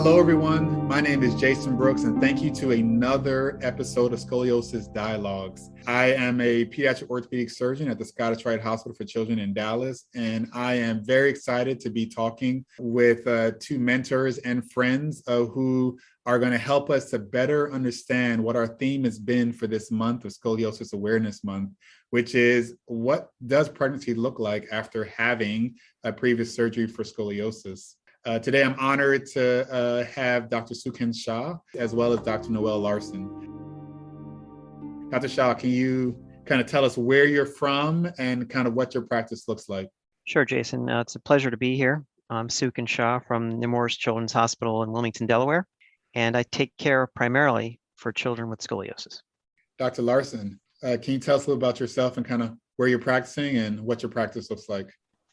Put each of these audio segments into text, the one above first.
Hello, everyone. My name is Jason Brooks, and thank you to another episode of Scoliosis Dialogues. I am a pediatric orthopedic surgeon at the Scottish Rite Hospital for Children in Dallas, and I am very excited to be talking with two mentors and friends who are going to help us to better understand what our theme has been for this month of Scoliosis Awareness Month, which is what does pregnancy look like after having a previous surgery for scoliosis? Today, I'm honored to have Dr. Suken Shah, as well as Dr. Noelle Larson. Dr. Shah, can you kind of tell us where you're from and kind of what your practice looks like? Sure, Jason. It's a pleasure to be here. I'm Suken Shah from Nemours Children's Hospital in Wilmington, Delaware, and I take care primarily for children with scoliosis. Dr. Larson, can you tell us a little about yourself and kind of where you're practicing and what your practice looks like?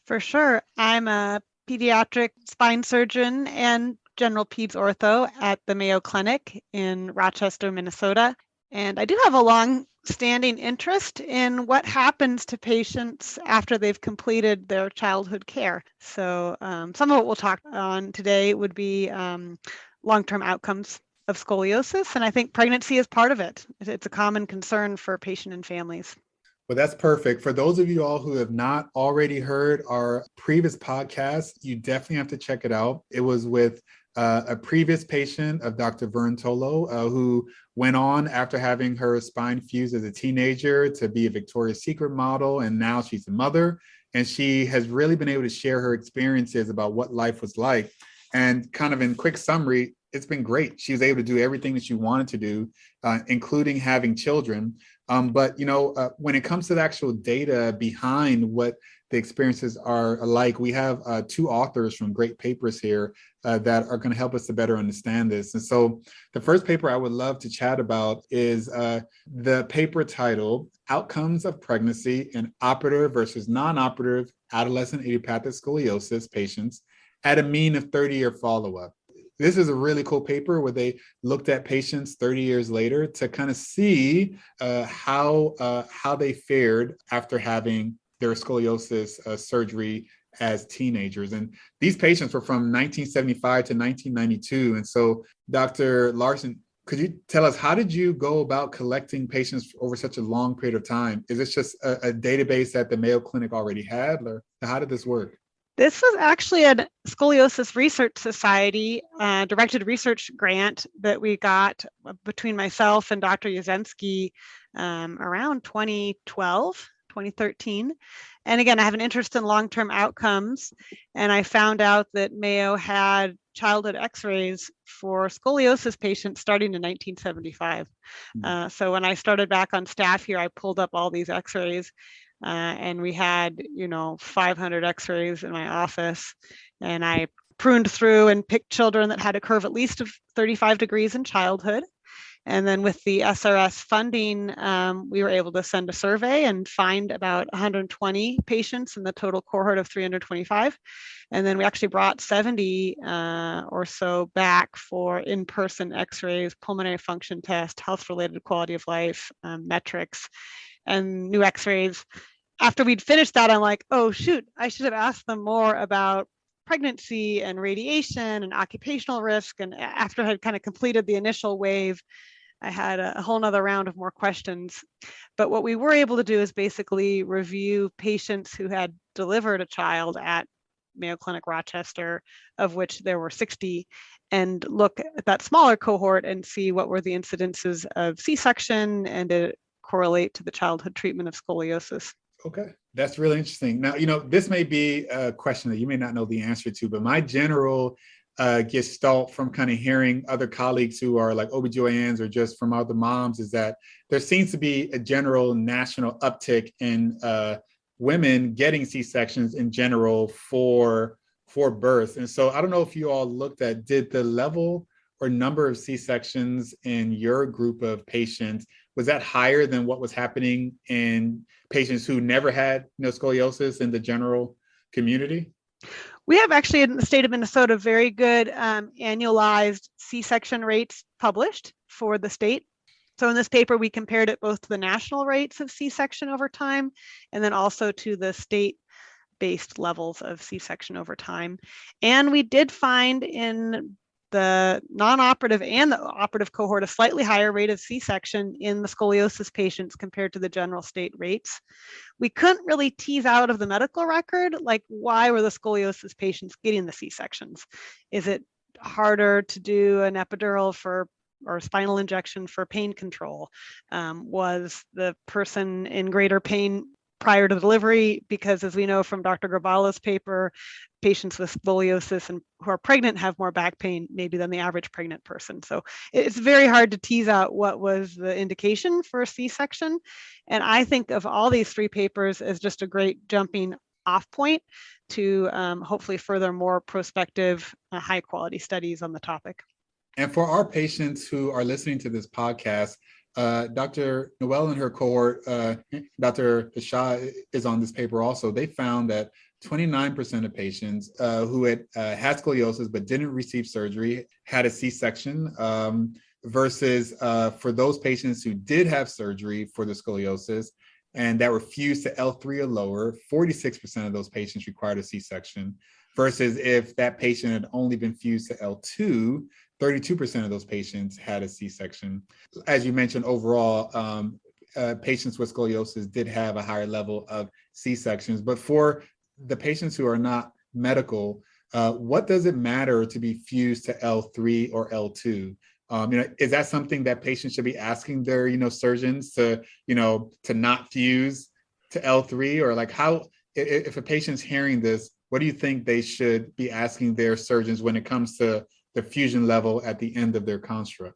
For sure. I'm a pediatric spine surgeon and general peds ortho at the Mayo Clinic in Rochester, Minnesota. And I do have a long-standing interest in what happens to patients after they've completed their childhood care. So some of what we'll talk on today would be long-term outcomes of scoliosis. And I think pregnancy is part of it. It's a common concern for patient and families. Well, that's perfect. For those of you all who have not already heard our previous podcast, you definitely have to check it out. It was with a previous patient of Dr. Vern Tolo, who went on after having her spine fused as a teenager to be a Victoria's Secret model. And now she's a mother. And she has really been able to share her experiences about what life was like. And kind of in quick summary, it's been great. She was able to do everything that she wanted to do, including having children. But, when it comes to the actual data behind what the experiences are like, we have two authors from great papers here that are going to help us to better understand this. And so the first paper I would love to chat about is the paper titled Outcomes of Pregnancy in Operative versus Non-Operative Adolescent Idiopathic Scoliosis Patients at a Mean of 30-Year Follow-Up. This is a really cool paper where they looked at patients 30 years later to kind of see how they fared after having their scoliosis surgery as teenagers. And these patients were from 1975 to 1992. And so, Dr. Larson, could you tell us, how did you go about collecting patients over such a long period of time? Is this just a database that the Mayo Clinic already had, or how did this work? This was actually a Scoliosis Research Society directed research grant that we got between myself and Dr. Jaysson around 2012, 2013. And again, I have an interest in long-term outcomes, and I found out that Mayo had childhood x-rays for scoliosis patients starting in 1975. So when I started back on staff here, I pulled up all these x-rays. And we had, 500 x-rays in my office, and I pruned through and picked children that had a curve at least of 35 degrees in childhood. And then with the SRS funding, we were able to send a survey and find about 120 patients in the total cohort of 325. And then we actually brought 70 or so back for in-person x-rays, pulmonary function test, health-related quality of life, metrics, and new x-rays. After we'd finished that, I'm like, oh, shoot, I should have asked them more about pregnancy and radiation and occupational risk. And after I had kind of completed the initial wave, I had a whole nother round of more questions. But what we were able to do is basically review patients who had delivered a child at Mayo Clinic Rochester, of which there were 60, and look at that smaller cohort and see what were the incidences of C-section and did it correlate to the childhood treatment of scoliosis. Okay, that's really interesting. Now, this may be a question that you may not know the answer to, but my general gestalt from kind of hearing other colleagues who are like OBGYNs or just from other moms is that there seems to be a general national uptick in women getting C-sections in general for birth. And so I don't know if you all looked at, did the level or number of C-sections in your group of patients, was that higher than what was happening in patients who never had scoliosis in the general community? We have actually in the state of Minnesota very good annualized C-section rates published for the state. So in this paper, we compared it both to the national rates of C-section over time and then also to the state-based levels of C-section over time. And we did find in the non-operative and the operative cohort a slightly higher rate of C-section in the scoliosis patients compared to the general state rates. We couldn't really tease out of the medical record, like, why were the scoliosis patients getting the C-sections? Is it harder to do an epidural or spinal injection for pain control? Was the person in greater pain prior to delivery? Because as we know from Dr. Grabala's paper, patients with scoliosis and who are pregnant have more back pain maybe than the average pregnant person. So it's very hard to tease out what was the indication for a C-section. And I think of all these three papers as just a great jumping off point to hopefully further more prospective, high quality studies on the topic. And for our patients who are listening to this podcast, Dr. Noelle and her cohort, Dr. Shah is on this paper also. They found that 29% of patients who had scoliosis but didn't receive surgery had a C-section, versus for those patients who did have surgery for the scoliosis and that were fused to L3 or lower, 46% of those patients required a C-section, versus if that patient had only been fused to L2, 32% of those patients had a C-section. As you mentioned, overall, patients with scoliosis did have a higher level of C-sections. But for the patients who are not medical, what does it matter to be fused to L3 or L2? Is that something that patients should be asking their, surgeons to not fuse to L3? Or like, how, if a patient's hearing this, what do you think they should be asking their surgeons when it comes to the fusion level at the end of their construct?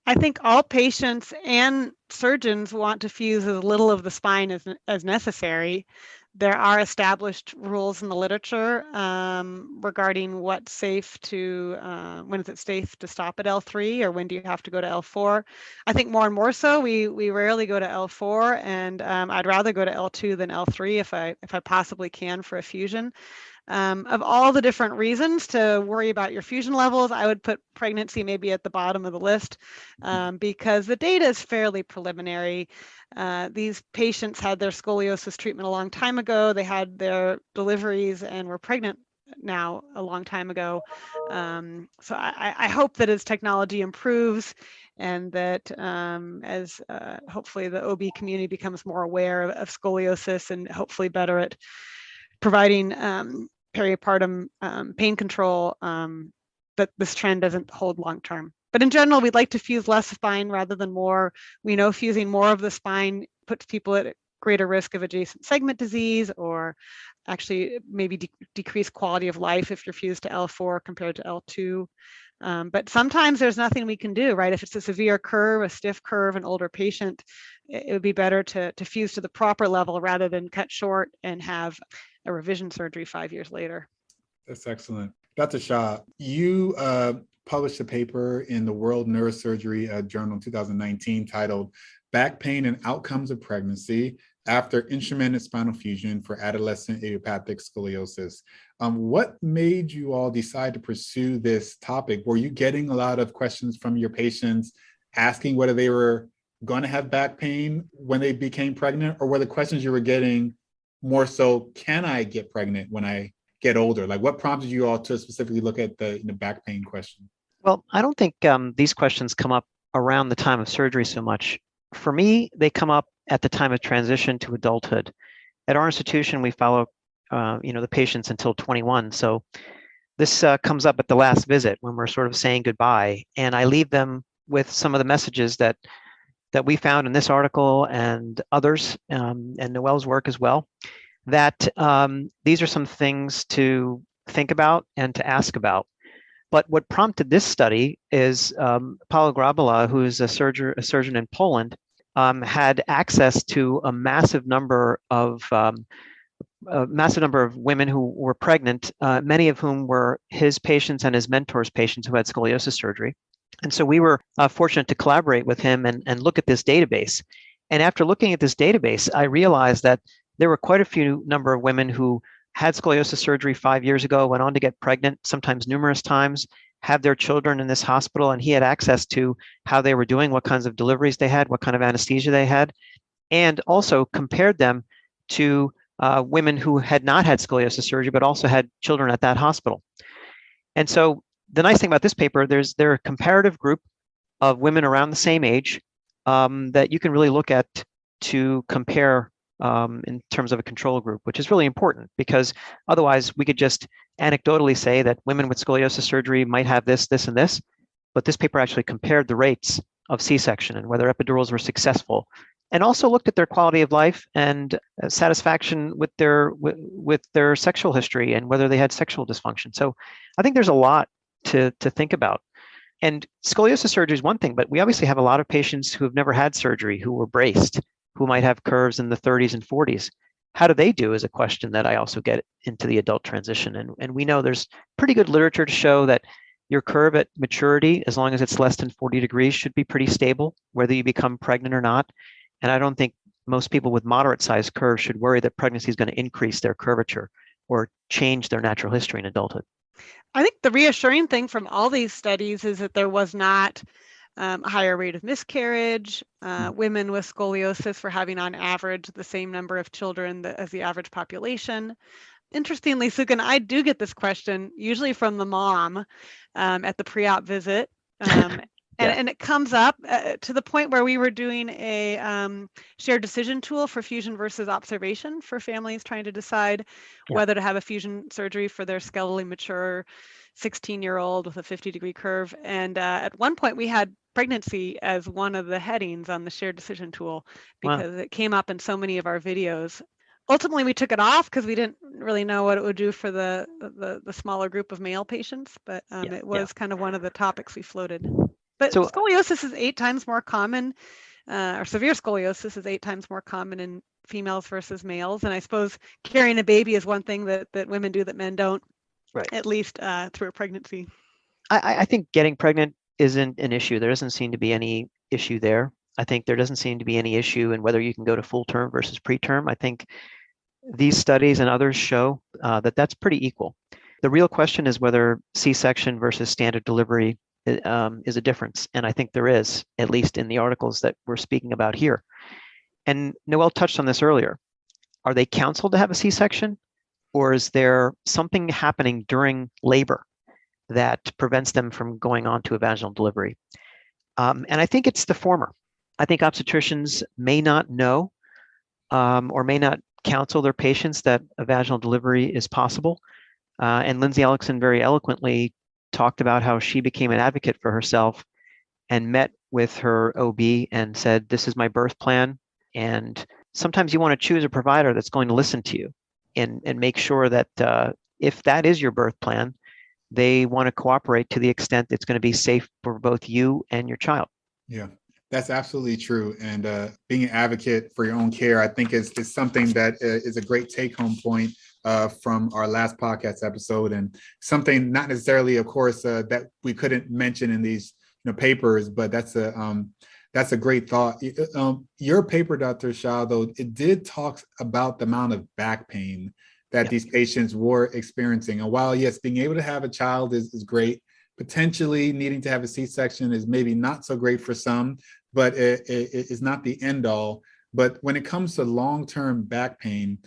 I think all patients and surgeons want to fuse as little of the spine as necessary. There are established rules in the literature regarding what's safe to, when is it safe to stop at L3 or when do you have to go to L4? I think more and more so, we rarely go to L4, and I'd rather go to L2 than L3 if I possibly can for a fusion. Of all the different reasons to worry about your fusion levels, I would put pregnancy maybe at the bottom of the list because the data is fairly preliminary. These patients had their scoliosis treatment a long time ago. They had their deliveries and were pregnant now a long time ago. So I hope that as technology improves and that as hopefully the OB community becomes more aware of scoliosis and hopefully better at providing peripartum pain control, that this trend doesn't hold long term. But in general, we'd like to fuse less spine rather than more. We know fusing more of the spine puts people at greater risk of adjacent segment disease, or actually maybe decrease quality of life if you're fused to L4 compared to L2. But sometimes there's nothing we can do, right? If it's a severe curve, a stiff curve, an older patient, it would be better to fuse to the proper level rather than cut short and have a revision surgery 5 years later. That's excellent. Dr. Shah, you published a paper in the World Neurosurgery Journal in 2019 titled Back Pain and Outcomes of Pregnancy After Instrumented Spinal Fusion for Adolescent Idiopathic Scoliosis. What made you all decide to pursue this topic? Were you getting a lot of questions from your patients asking whether they were going to have back pain when they became pregnant, or were the questions you were getting more so, can I get pregnant when I get older? Like, what prompted you all to specifically look at the back pain question? Well, I don't think these questions come up around the time of surgery so much. For me, they come up at the time of transition to adulthood. At our institution, we follow, the patients until 21. So this comes up at the last visit when we're sort of saying goodbye, and I leave them with some of the messages that we found in this article and others, and Noelle's work as well, that these are some things to think about and to ask about. But what prompted this study is Paolo Grabala, who is a surgeon in Poland, had access to a massive number of women who were pregnant, many of whom were his patients and his mentors' patients who had scoliosis surgery. And so we were fortunate to collaborate with him and look at this database. And after looking at this database, I realized that there were quite a few number of women who had scoliosis surgery 5 years ago, went on to get pregnant, sometimes numerous times, have their children in this hospital, and he had access to how they were doing, what kinds of deliveries they had, what kind of anesthesia they had, and also compared them to women who had not had scoliosis surgery, but also had children at that hospital. And so the nice thing about this paper, they're a comparative group of women around the same age that you can really look at to compare in terms of a control group, which is really important because otherwise we could just anecdotally say that women with scoliosis surgery might have this, this, and this, but this paper actually compared the rates of C-section and whether epidurals were successful, and also looked at their quality of life and satisfaction with their sexual history and whether they had sexual dysfunction. So I think there's a lot to think about. And scoliosis surgery is one thing, but we obviously have a lot of patients who have never had surgery, who were braced, who might have curves in the 30s and 40s. How do they do is a question that I also get into the adult transition. And we know there's pretty good literature to show that your curve at maturity, as long as it's less than 40 degrees, should be pretty stable, whether you become pregnant or not. And I don't think most people with moderate sized curves should worry that pregnancy is going to increase their curvature or change their natural history in adulthood. I think the reassuring thing from all these studies is that there was not a higher rate of miscarriage. Women with scoliosis were having on average the same number of children as the average population. Interestingly, Suken, I do get this question usually from the mom at the pre-op visit. And it comes up to the point where we were doing a shared decision tool for fusion versus observation for families trying to decide whether to have a fusion surgery for their skeletally mature 16-year-old with a 50-degree curve. And at one point, we had pregnancy as one of the headings on the shared decision tool because it came up in so many of our videos. Ultimately, we took it off because we didn't really know what it would do for the smaller group of male patients, but it was kind of one of the topics we floated. But scoliosis is 8 times more common, or severe scoliosis is 8 times more common in females versus males. And I suppose carrying a baby is one thing that women do that men don't, at least through a pregnancy. I think getting pregnant isn't an issue. There doesn't seem to be any issue there. I think there doesn't seem to be any issue in whether you can go to full term versus preterm. I think these studies and others show that that's pretty equal. The real question is whether C-section versus standard delivery is a difference. And I think there is, at least in the articles that we're speaking about here. And Noelle touched on this earlier. Are they counseled to have a C-section, or is there something happening during labor that prevents them from going on to a vaginal delivery? And I think it's the former. I think obstetricians may not know or may not counsel their patients that a vaginal delivery is possible. And Lindsay Ellickson very eloquently talked about how she became an advocate for herself and met with her OB and said, this is my birth plan. And sometimes you want to choose a provider that's going to listen to you and make sure that if that is your birth plan, they want to cooperate to the extent it's going to be safe for both you and your child. Yeah, that's absolutely true. And being an advocate for your own care, I think is something that is a great take-home point from our last podcast episode, and something not necessarily, of course, that we couldn't mention in these papers, but that's a great thought. Your paper, Dr. Shah, though, it did talk about the amount of back pain that these patients were experiencing. And while, yes, being able to have a child is great, potentially needing to have a C-section is maybe not so great for some, but it is not the end all. But when it comes to long-term back pain,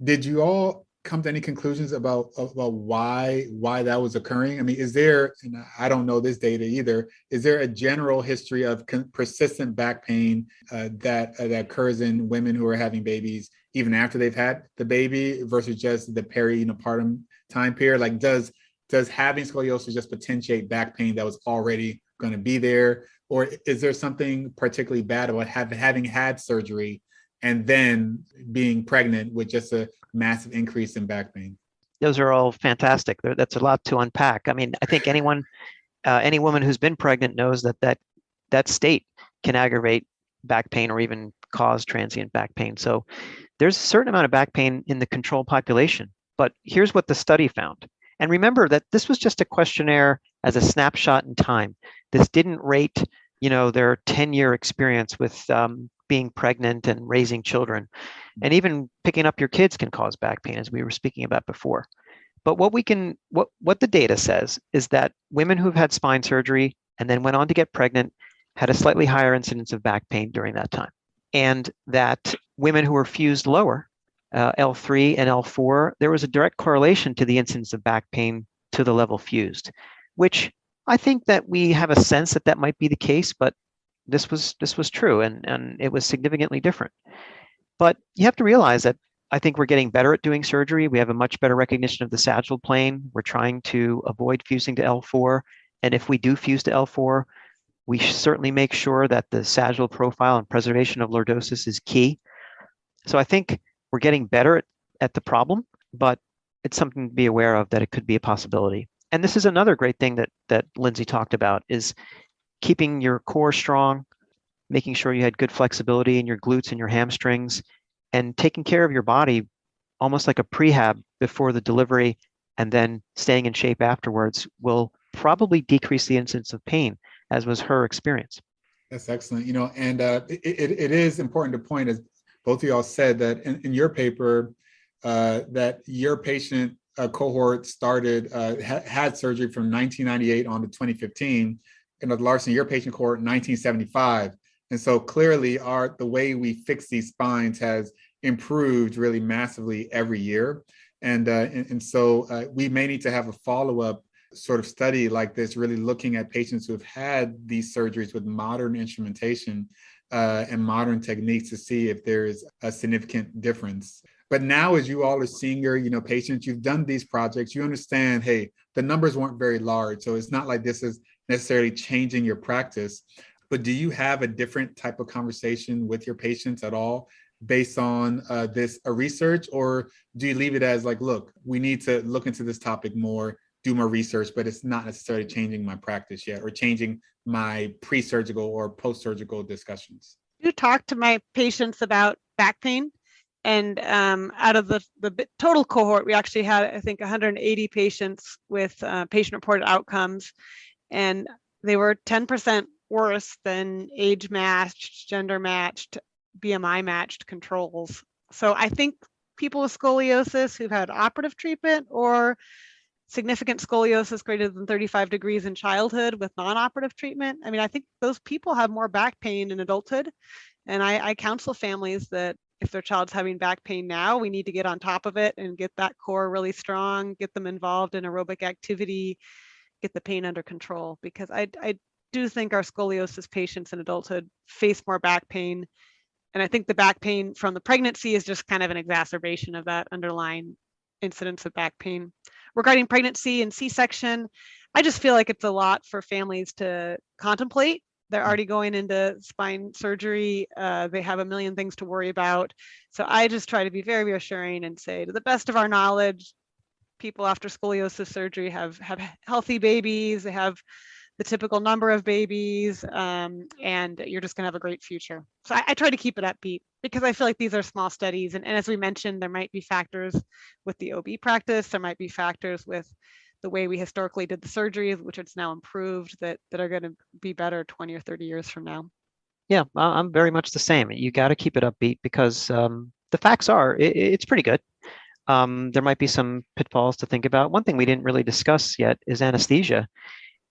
did you all come to any conclusions about why that was occurring? I mean, is there, and I don't know this data either, is there a general history of persistent back pain that occurs in women who are having babies even after they've had the baby versus just the perinepartum time period? Like, does having scoliosis just potentiate back pain that was already going to be there? Or is there something particularly bad about having had surgery and then being pregnant with just a massive increase in back pain? Those are all fantastic. That's a lot to unpack. I mean, I think any woman who's been pregnant knows that state can aggravate back pain or even cause transient back pain. So there's a certain amount of back pain in the control population. But here's what the study found. And remember that this was just a questionnaire as a snapshot in time. This didn't rate, their 10-year experience with being pregnant and raising children. And even picking up your kids can cause back pain, as we were speaking about before. But what the data says is that women who've had spine surgery and then went on to get pregnant had a slightly higher incidence of back pain during that time. And that women who were fused lower, L3 and L4, there was a direct correlation to the incidence of back pain to the level fused. which I think that we have a sense that that might be the case, but this was true, and it was significantly different. But you have to realize that I think we're getting better at doing surgery. We have a much better recognition of the sagittal plane. We're trying to avoid fusing to L4. And if we do fuse to L4, we certainly make sure that the sagittal profile and preservation of lordosis is key. So I think we're getting better at the problem, but it's something to be aware of, that it could be a possibility. And this is another great thing that Lindsay talked about, is keeping your core strong, making sure you had good flexibility in your glutes and your hamstrings, and taking care of your body almost like a prehab before the delivery, and then staying in shape afterwards will probably decrease the incidence of pain, as was her experience. That's excellent. And it is important to point, as both of y'all said, that in your paper, that your patient cohort started, had surgery from 1998 on to 2015. And Larson, your patient cohort, 1975. And so clearly the way we fix these spines has improved really massively every year. And so we may need to have a follow-up sort of study like this, really looking at patients who have had these surgeries with modern instrumentation and modern techniques to see if there is a significant difference. But now, as you all are senior, patients, you've done these projects, you understand, hey, the numbers weren't very large. So it's not like this is necessarily changing your practice. But do you have a different type of conversation with your patients at all based on this research? Or do you leave it as like, look, we need to look into this topic more, do more research, but it's not necessarily changing my practice yet, or changing my pre-surgical or post-surgical discussions? You talk to my patients about back pain. And out of the total cohort, we actually had, I think, 180 patients with patient-reported outcomes, and they were 10% worse than age-matched, gender-matched, BMI-matched controls. So I think people with scoliosis who've had operative treatment or significant scoliosis greater than 35 degrees in childhood with non-operative treatment, I think those people have more back pain in adulthood. And I counsel families that if their child's having back pain now, we need to get on top of it and get that core really strong, get them involved in aerobic activity, get the pain under control. Because I do think our scoliosis patients in adulthood face more back pain. And I think the back pain from the pregnancy is just kind of an exacerbation of that underlying incidence of back pain. Regarding pregnancy and C-section, I just feel like it's a lot for families to contemplate. They're already going into spine surgery. They have a million things to worry about. So I just try to be very reassuring and say, to the best of our knowledge, people after scoliosis surgery have healthy babies. They have the typical number of babies, and you're just going to have a great future. So I try to keep it upbeat, because I feel like these are small studies. And as we mentioned, there might be factors with the OB practice. There might be factors with the way we historically did the surgery, which it's now improved, that are going to be better 20 or 30 years from now. Yeah, I'm very much the same. You got to keep it upbeat, because the facts are, it's pretty good. There might be some pitfalls to think about. One thing we didn't really discuss yet is anesthesia.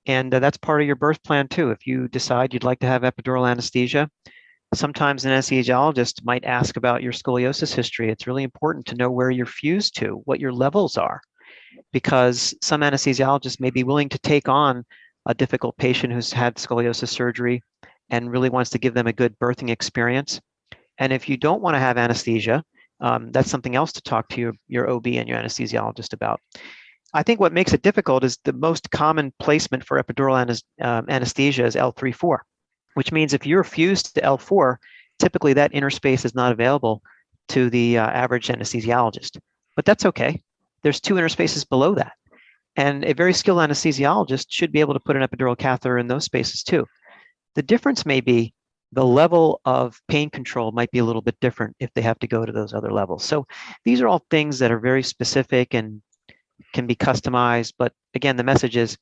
And that's part of your birth plan too. If you decide you'd like to have epidural anesthesia, sometimes an anesthesiologist might ask about your scoliosis history. It's really important to know where you're fused to, what your levels are, because some anesthesiologists may be willing to take on a difficult patient who's had scoliosis surgery and really wants to give them a good birthing experience. And if you don't want to have anesthesia, that's something else to talk to your OB and your anesthesiologist about. I think what makes it difficult is the most common placement for epidural anesthesia is L3-4, which means if you're fused to L4, typically that interspace is not available to the average anesthesiologist. But that's okay. There's 2 interspaces below that. And a very skilled anesthesiologist should be able to put an epidural catheter in those spaces too. The difference may be the level of pain control might be a little bit different if they have to go to those other levels. So these are all things that are very specific and can be customized. But again, the message is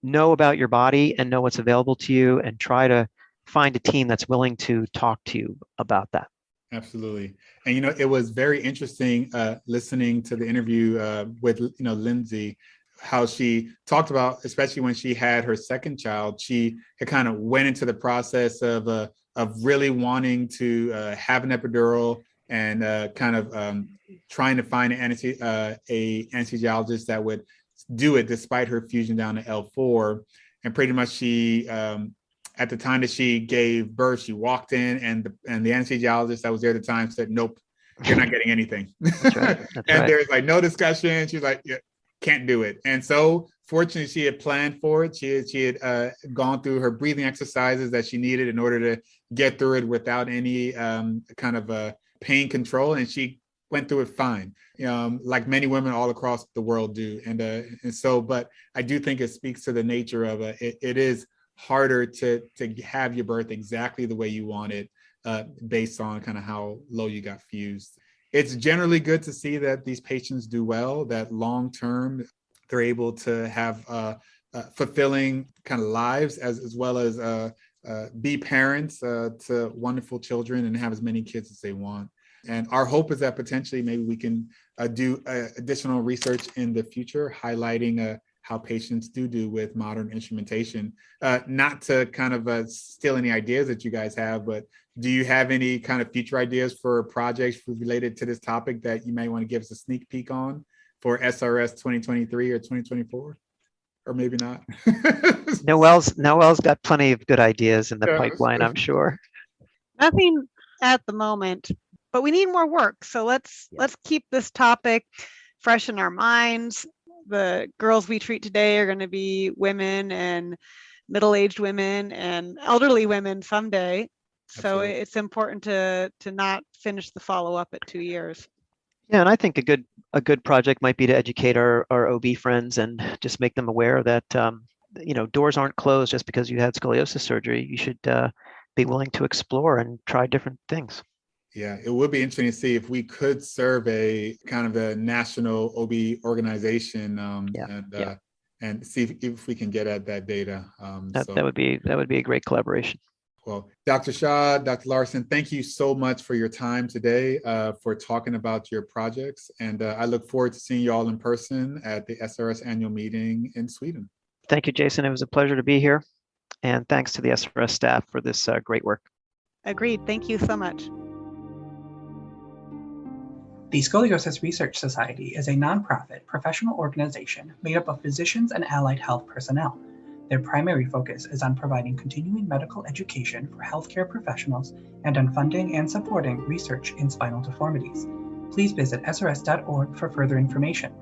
know about your body and know what's available to you, and try to find a team that's willing to talk to you about that. Absolutely. And, it was very interesting listening to the interview with, Lindsay, how she talked about, especially when she had her second child, she had kind of went into the process of really wanting to have an epidural, and kind of trying to find an anesthesiologist that would do it despite her fusion down to L4. And pretty much she, at the time that she gave birth, she walked in and the anesthesiologist that was there at the time said, nope, you're not getting anything. That's right. That's And right. there's like no discussion. She's like, yeah, can't do it. And so fortunately, she had planned for it. She had gone through her breathing exercises that she needed in order to get through it without any kind of pain control. And she went through it fine, like many women all across the world do. And so, but I do think it speaks to the nature of it is harder to have your birth exactly the way you want it, based on kind of how low you got fused. It's generally good to see that these patients do well, that long-term they're able to have fulfilling kind of lives as well as be parents to wonderful children and have as many kids as they want. And our hope is that potentially maybe we can do additional research in the future, highlighting how patients do with modern instrumentation. Not to kind of steal any ideas that you guys have, but do you have any kind of future ideas for projects related to this topic that you may want to give us a sneak peek on for SRS 2023 or 2024? Or maybe not. Noelle's got plenty of good ideas in the pipeline, I'm sure. Nothing at the moment, but we need more work. So let's keep this topic fresh in our minds. The girls we treat today are going to be women and middle-aged women and elderly women someday. So Absolutely. it's important to not finish the follow-up at 2 years. Yeah, and I think a good project might be to educate our OB friends and just make them aware that doors aren't closed just because you had scoliosis surgery. You should be willing to explore and try different things. Yeah, it would be interesting to see if we could serve a kind of a national OB organization, and see if we can get at that data. That would be a great collaboration. Well, Dr. Shah, Dr. Larson, thank you so much for your time today, for talking about your projects. And I look forward to seeing you all in person at the SRS annual meeting in Sweden. Thank you, Jaysson. It was a pleasure to be here. And thanks to the SRS staff for this great work. Agreed. Thank you so much. The Scoliosis Research Society is a nonprofit professional organization made up of physicians and allied health personnel. Their primary focus is on providing continuing medical education for healthcare professionals and on funding and supporting research in spinal deformities. Please visit srs.org for further information.